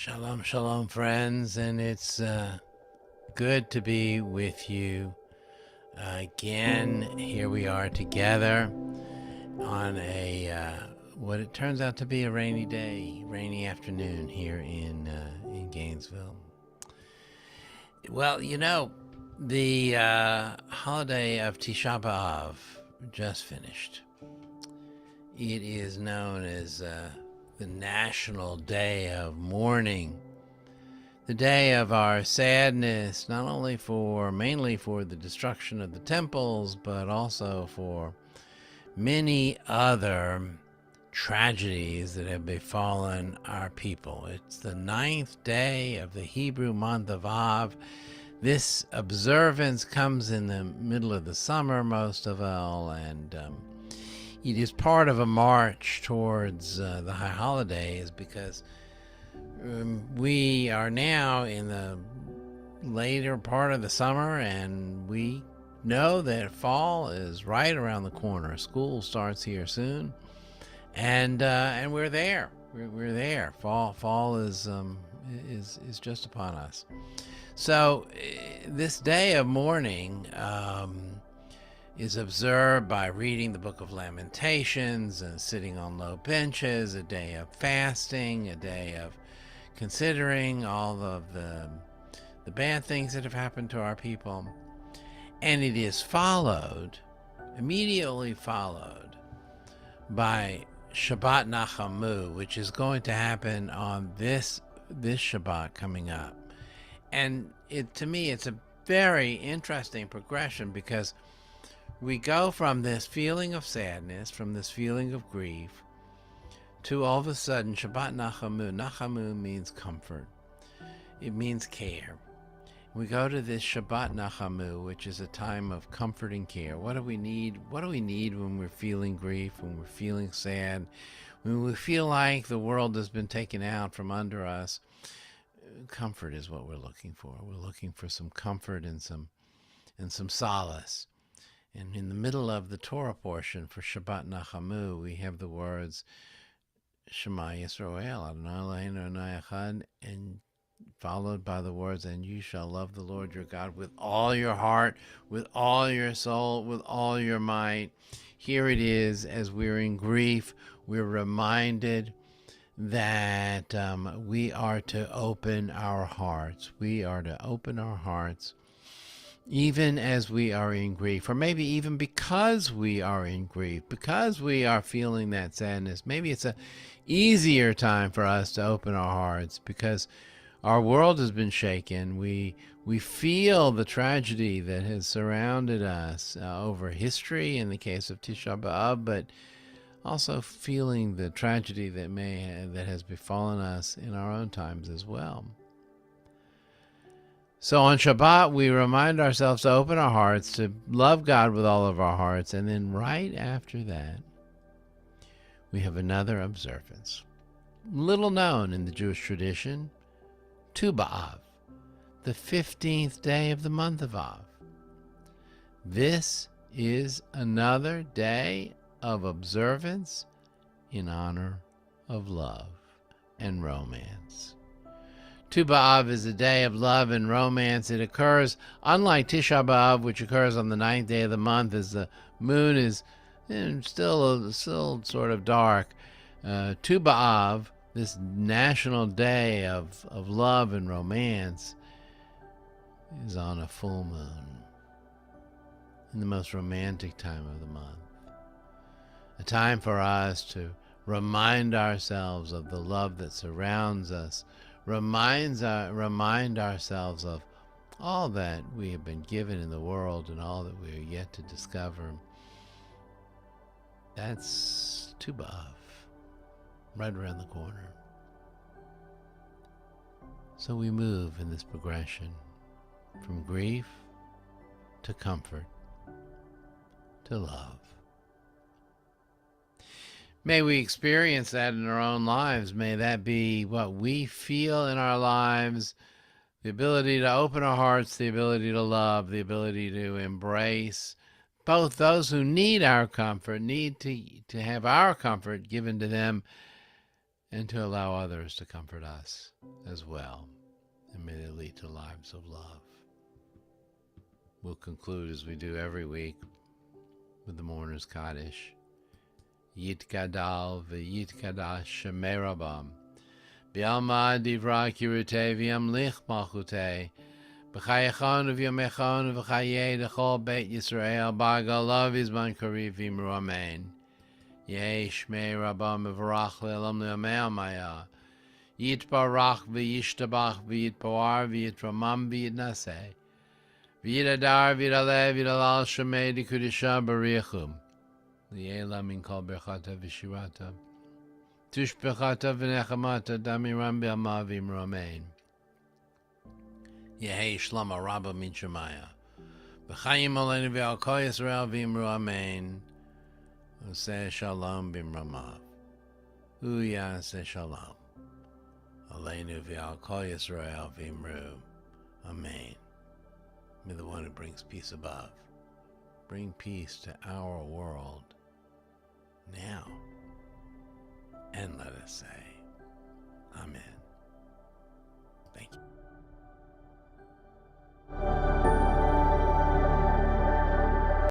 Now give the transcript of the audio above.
Shalom, shalom, friends, and it's good to be with you again. Here we are together on what it turns out to be a rainy day, rainy afternoon here in Gainesville. Well, the holiday of Tisha B'Av just finished. It is known as the National Day of Mourning, the day of our sadness, not only mainly for the destruction of the temples, but also for many other tragedies that have befallen our people. It's the 9th day of the Hebrew month of Av. This observance comes in the middle of the summer, most of all, and it is part of a march towards the high holidays, because we are now in the later part of the summer, and we know that fall is right around the corner. School starts here soon, and we're there. We're there. Fall is just upon us. So this day of mourning is observed by reading the Book of Lamentations and sitting on low benches, a day of fasting, a day of considering all of the bad things that have happened to our people. And it is immediately followed by Shabbat Nachamu, which is going to happen on this Shabbat coming up. And to me, it's a very interesting progression, because we go from this feeling of sadness, from this feeling of grief, to all of a sudden Shabbat Nachamu. Nachamu means comfort. It means care. We go to this Shabbat Nachamu, which is a time of comfort and care. What do we need? What do we need when we're feeling grief, when we're feeling sad, when we feel like the world has been taken out from under us? Comfort is what we're looking for. We're looking for some comfort and some solace. And in the middle of the Torah portion for Shabbat Nachamu, we have the words Shema Yisrael, Adonai Eloheinu Adonai Echad, and followed by the words, and you shall love the Lord your God with all your heart, with all your soul, with all your might. Here it is, as we're in grief, we're reminded that we are to open our hearts. We are to open our hearts even as we are in grief, or maybe even because we are in grief, because we are feeling that sadness. Maybe it's a easier time for us to open our hearts because our world has been shaken. We feel the tragedy that has surrounded us over history in the case of Tisha B'Av, but also feeling the tragedy that has befallen us in our own times as well. So on Shabbat, we remind ourselves to open our hearts, to love God with all of our hearts. And then right after that, we have another observance, little known in the Jewish tradition, Tu B'Av, the 15th day of the month of Av. This is another day of observance in honor of love and romance. Tu B'Av is a day of love and romance. It occurs, unlike Tisha B'Av, which occurs on the 9th day of the month, as the moon is still sort of dark. Tu B'Av, this national day of love and romance, is on a full moon, in the most romantic time of the month. A time for us to remind ourselves of the love that surrounds us, remind ourselves of all that we have been given in the world and all that we are yet to discover. That's Tu B'Av, right around the corner. So we move in this progression from grief to comfort to love. May we experience that in our own lives. May that be what we feel in our lives, the ability to open our hearts, the ability to love, the ability to embrace both those who need our comfort, need to have our comfort given to them, and to allow others to comfort us as well, and may they lead to lives of love. We'll conclude, as we do every week, with the mourner's kaddish. Yitgadal v'yitkadash shemei rabam v'yalma divra kirutei v'yamlich malchutei b'chayechon v'yamechon v'chayei d'chol beit Yisrael b'agalav izman kariv v'imru amen. Yeh shmei rabam v'varach le'elam le'amei amaya yitbarach v'yishtabach v'yitpawar v'yitramam v'yitnaseh v'yidadar v'yidaleh v'yidalal shemei d'kudisha b'riachum Liela min kol berchata v'shirata tushbechata v'nechamata damiram b'yama v'imru amen. Yehi shlama rabba min shemaya v'chayim olenu v'al kol Yisrael v'imru amen. Useh shalom b'imramav uyaseh shalom olenu v'al kol Yisrael v'imru amen. May the one who brings peace above bring peace to our world now, and let us say